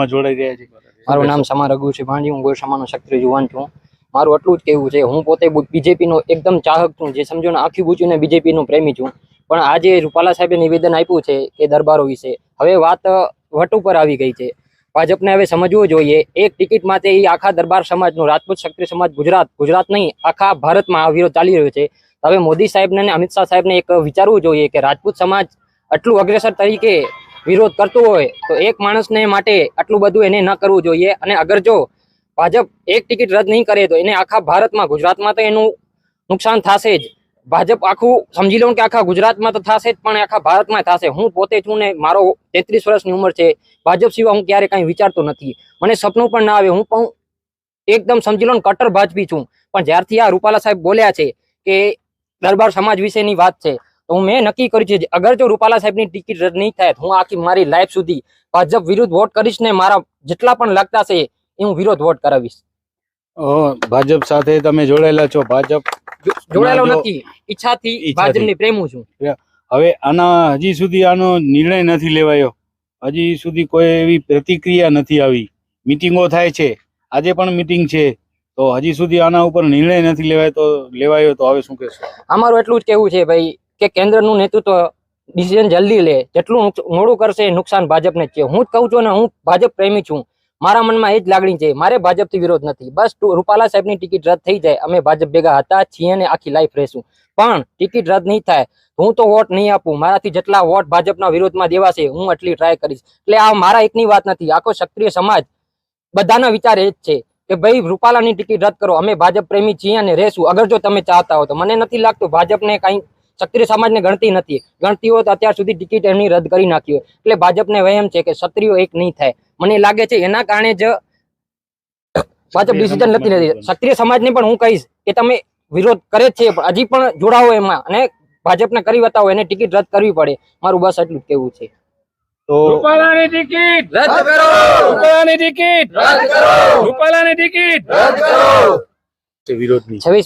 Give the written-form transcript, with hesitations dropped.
જોડાઈ રહ્યા છે? મારું નામ સમા રઘુસિંહ ભાંડી, હું ગોરસમાનો ક્ષત્રિય જુવાન છું. મારું એટલું જ કહેવું છે, હું પોતે બીજેપી નો એકદમ ચાહક છું, જે સમજો ને આખી બૂચીને બીજેપી નો પ્રેમી છું. પણ આજે રૂપાલા સાહેબે નિવેદન આપ્યું છે કે દરબારો વિશે, હવે વાત વટ ઉપર આવી ગઈ છે. ભાજપને હવે સમજવું જોઈએ, એક ટિકિટ માટે એ આખા દરબાર સમાજનું, રાજપૂત ક્ષત્રિય સમાજ ગુજરાત નહીં આખા ભારતમાં આ વિરોધ ચાલી રહ્યો છે. હવે મોદી સાહેબને અને અમિત શાહ સાહેબને એક વિચારવું જોઈએ કે રાજપૂત સમાજ આટલું અગ્રેસર તરીકે વિરોધ કરતું હોય તો એક માણસને માટે આટલું બધું એને ન કરવું જોઈએ. અને અગર જો ભાજપ એક ટિકિટ રદ નહીં કરે તો એને આખા ભારતમાં, ગુજરાતમાં તો એનું નુકસાન થશે જ. ભાજપ આખું સમજી લો કે આખા ગુજરાતમાં તો થશે જ, પણ આખા ભારતમાં થશે. હું પોતે છું ને, મારો 33 વર્ષની ઉંમર છે, ભાજપ સિવાય હું ક્યારે કઈ વિચારતો નથી, મને સપનું પણ ના આવે. હું પણ એકદમ સમજી લો ને કટ્ટર ભાજપી છું. પણ જ્યારથી આ રૂપાલા સાહેબ બોલ્યા છે કે દરબાર સમાજ વિશેની વાત છે, તો હું મેં નક્કી કર્યું છે અગર જો રૂપાલા સાહેબની ટિકિટ રદ નહીં થાય હું આખી મારી લાઈફ સુધી ભાજપ વિરુદ્ધ વોટ કરીશ ને મારા જેટલા પણ લાગતા છે એ હું વિરોધ વોટ કરાવીશ. ભાજપ સાથે તમે જોડાયેલા છો? ભાજપ જોડાયેલો નથી, ઈચ્છાથી ભાજપની પ્રેમું છું. હવે આના હજી સુધી આનો નિર્ણય નથી લેવાયો, હજી સુધી કોઈ એવી પ્રતિક્રિયા નથી આવી. મીટિંગો થાય છે, આજે પણ મીટિંગ છે, તો હજી સુધી આના ઉપર નિર્ણય નથી લેવાયો તો હવે શું કહેશો? અમારું એટલું જ કહેવું છે ભાઈ કે કેન્દ્રનું નેતૃત્વ ડિસિઝન જલ્દી લે, જેટલું મોડું કરશે નુકસાન ભાજપને જ છે. હું જ કહું છું ને, હું ભાજપ પ્રેમી છું, મારા મનમાં એ જ લાગણી છે, મારે ભાજપથી વિરોધ નથી. બસ રૂપાલા સાહેબની ટિકિટ રદ થઈ જાય, અમે ભાજપ ભેગા હતા છીએ ને આખી લાઈફ રહેશું. પણ ટિકિટ રદ નહીં થાય હું તો વોટ નહીં આપું. મારાથી જેટલા વોટ ભાજપના વિરોધમાં દેવાશે હું એટલી ટ્રાય કરીશ. એટલે આ મારા એકની વાત નથી, આખો ક્ષત્રિય સમાજ બધાના વિચાર એ જ છે કે ભાઈ રૂપાલાની ટિકિટ રદ કરો, અમે ભાજપ પ્રેમી છીએ અને રહેશું. અગર જો તમે ચાહતા હો તો. મને નથી લાગતું ભાજપને કઈ ક્ષત્રિય સમાજને ગણતી નથી, ગણતી હોય તો અત્યાર સુધી ટિકિટ એમની રદ કરી નાખી હોય. એટલે ભાજપને વહેમ છે કે ક્ષત્રિયો એક નહીં થાય, મને લાગે છે એના કારણે જ ભાજપ ડિસિઝન નથી લેતી. ક્ષત્રિય સમાજને પણ હું કહીશ કે તમે વિરોધ કરે છે પણ હજી પણ જોડાવો એમાં અને ભાજપને કરી બતાવો, એને ટિકિટ રદ કરવી પડે. મારું બસ એટલું જ કહેવું છે. તો રૂપાલાની ટિકિટ રદ કરો, રૂપાલાની ટિકિટ રદ કરો, રૂપાલાની ટિકિટ રદ કરો. વિરોધની 26